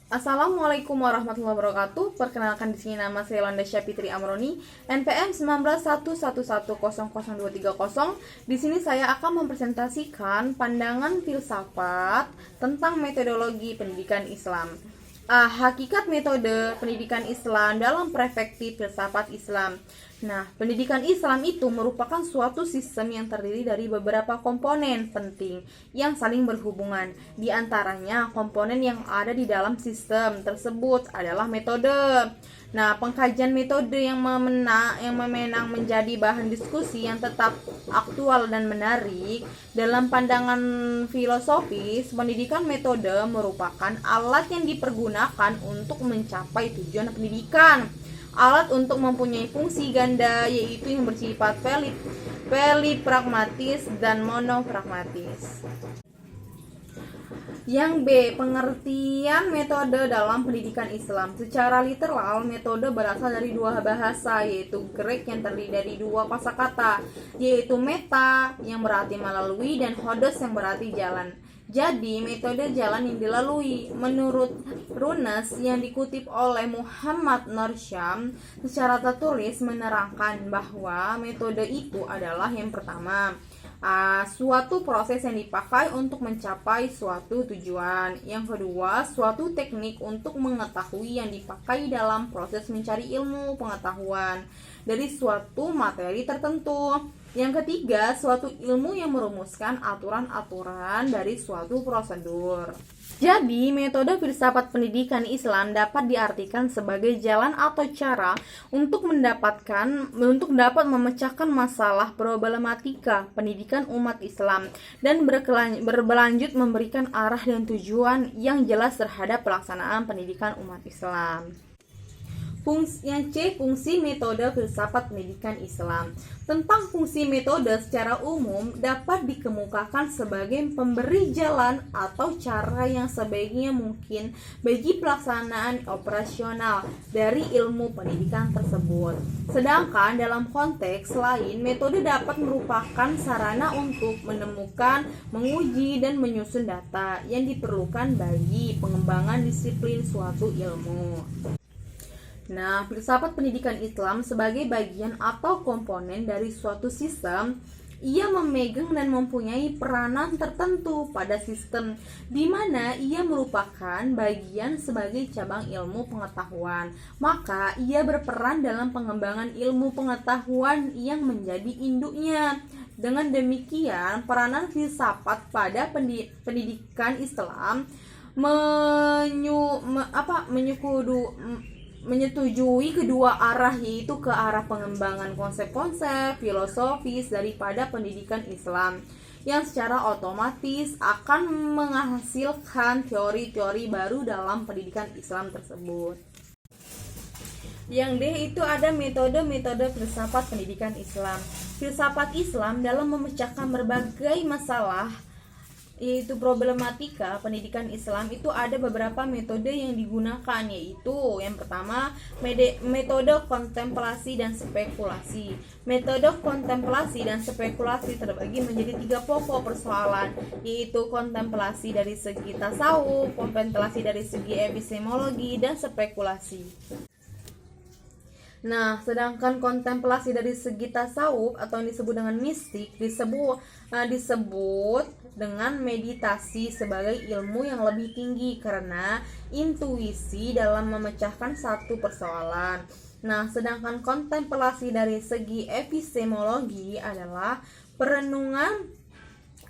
Assalamualaikum warahmatullahi wabarakatuh. Perkenalkan di sini nama saya Londa Syafitri Amroni, NPM 191111002330. Di sini saya akan mempresentasikan pandangan filsafat tentang metodologi pendidikan Islam. Hakikat metode pendidikan Islam dalam perspektif filsafat Islam. Nah, pendidikan Islam itu merupakan suatu sistem yang terdiri dari beberapa komponen penting yang saling berhubungan. Di antaranya, komponen yang ada di dalam sistem tersebut adalah metode. Nah, pengkajian metode yang memenang menjadi bahan diskusi yang tetap aktual dan menarik. Dalam pandangan filosofis, pendidikan metode merupakan alat yang dipergunakan untuk mencapai tujuan pendidikan. Alat untuk mempunyai fungsi ganda, yaitu yang bersifat polipragmatis dan monopragmatis. Yang B. Pengertian metode dalam pendidikan Islam. Secara literal, metode berasal dari dua bahasa, yaitu Grek yang terdiri dari dua kosakata, yaitu meta yang berarti melalui dan hodos yang berarti jalan. Jadi, metode jalan yang dilalui. Menurut Runes yang dikutip oleh Muhammad Norsyam secara tertulis menerangkan bahwa metode itu adalah yang pertama, suatu proses yang dipakai untuk mencapai suatu tujuan. Yang kedua, suatu teknik untuk mengetahui yang dipakai dalam proses mencari ilmu pengetahuan dari suatu materi tertentu. Yang ketiga, suatu ilmu yang merumuskan aturan-aturan dari suatu prosedur. Jadi, metode filsafat pendidikan Islam dapat diartikan sebagai jalan atau cara untuk dapat memecahkan masalah problematika pendidikan umat Islam dan berlanjut memberikan arah dan tujuan yang jelas terhadap pelaksanaan pendidikan umat Islam. Yang C. Fungsi metode filsafat pendidikan Islam. Tentang fungsi metode secara umum dapat dikemukakan sebagai pemberi jalan atau cara yang sebaiknya mungkin bagi pelaksanaan operasional dari ilmu pendidikan tersebut. Sedangkan dalam konteks lain, metode dapat merupakan sarana untuk menemukan, menguji, dan menyusun data yang diperlukan bagi pengembangan disiplin suatu ilmu. Nah, filsafat pendidikan Islam sebagai bagian atau komponen dari suatu sistem, ia memegang dan mempunyai peranan tertentu pada sistem, di mana ia merupakan bagian sebagai cabang ilmu pengetahuan. Maka, ia berperan dalam pengembangan ilmu pengetahuan yang menjadi induknya. Dengan demikian, peranan filsafat pada pendidikan Islam menyetujui kedua arah, yaitu ke arah pengembangan konsep-konsep filosofis daripada pendidikan Islam yang secara otomatis akan menghasilkan teori-teori baru dalam pendidikan Islam tersebut. Yang D itu ada metode-metode filsafat pendidikan Islam. Filsafat Islam dalam memecahkan berbagai masalah yaitu problematika pendidikan Islam itu ada beberapa metode yang digunakan, yaitu yang pertama metode kontemplasi dan spekulasi. Metode kontemplasi dan spekulasi terbagi menjadi tiga pokok persoalan, yaitu kontemplasi dari segi tasawuf, kontemplasi dari segi epistemologi, dan spekulasi. Nah, sedangkan kontemplasi dari segi tasawuf atau yang disebut dengan mistik disebut dengan meditasi sebagai ilmu yang lebih tinggi karena intuisi dalam memecahkan satu persoalan. Nah, sedangkan kontemplasi dari segi epistemologi adalah perenungan,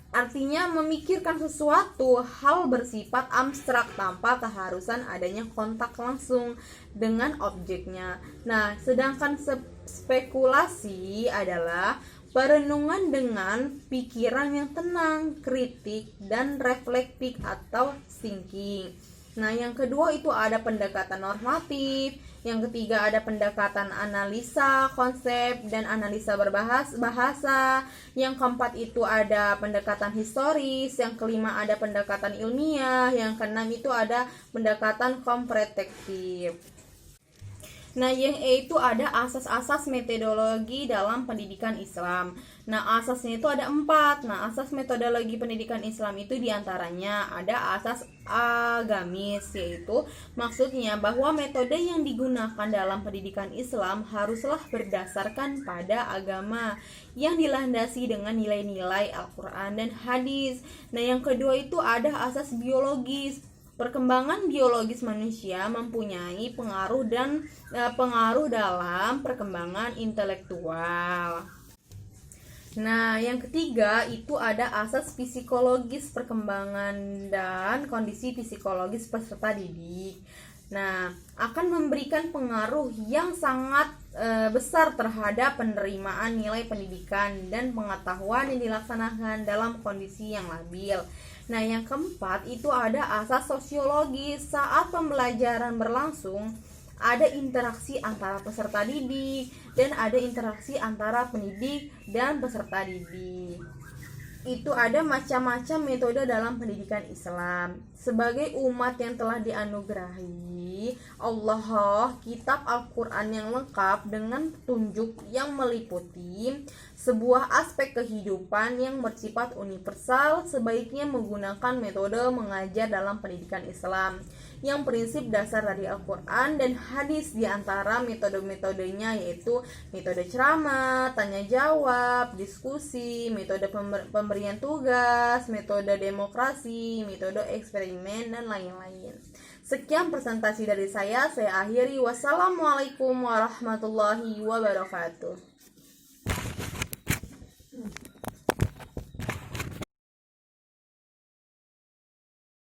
artinya memikirkan sesuatu hal bersifat abstrak tanpa keharusan adanya kontak langsung dengan objeknya. Nah, sedangkan spekulasi adalah perenungan dengan pikiran yang tenang, kritik, dan reflektif atau thinking. Nah, yang kedua itu ada pendekatan normatif, yang ketiga ada pendekatan analisa konsep dan analisa bahasa, yang keempat itu ada pendekatan historis, yang kelima ada pendekatan ilmiah, yang keenam itu ada pendekatan komprehensiv. Nah, yang E itu ada asas-asas metodologi dalam pendidikan Islam. Nah, asasnya itu ada 4. Nah, asas metodologi pendidikan Islam itu diantaranya ada asas agamis, yaitu maksudnya bahwa metode yang digunakan dalam pendidikan Islam haruslah berdasarkan pada agama yang dilandasi dengan nilai-nilai Al-Quran dan hadis. Nah, yang kedua itu ada asas biologis. Perkembangan biologis manusia mempunyai pengaruh dalam perkembangan intelektual. Nah, yang ketiga itu ada asas psikologis perkembangan dan kondisi psikologis peserta didik. Nah, akan memberikan pengaruh yang sangat besar terhadap penerimaan nilai pendidikan dan pengetahuan yang dilaksanakan dalam kondisi yang labil. Nah, yang keempat itu ada asas sosiologis. Saat pembelajaran berlangsung, ada interaksi antara peserta didik dan ada interaksi antara pendidik dan peserta didik. Itu ada macam-macam metode dalam pendidikan Islam. Sebagai umat yang telah dianugerahi Allah kitab Al-Quran yang lengkap dengan petunjuk yang meliputi sebuah aspek kehidupan yang bersifat universal, sebaiknya menggunakan metode mengajar dalam pendidikan Islam yang prinsip dasar dari Al-Quran dan hadis. Di antara metode-metodenya yaitu metode ceramah, tanya jawab, diskusi, metode pemberian tugas, metode demokrasi, metode eksperimen, dan lain-lain. Sekian presentasi dari saya akhiri. Wassalamualaikum warahmatullahi wabarakatuh.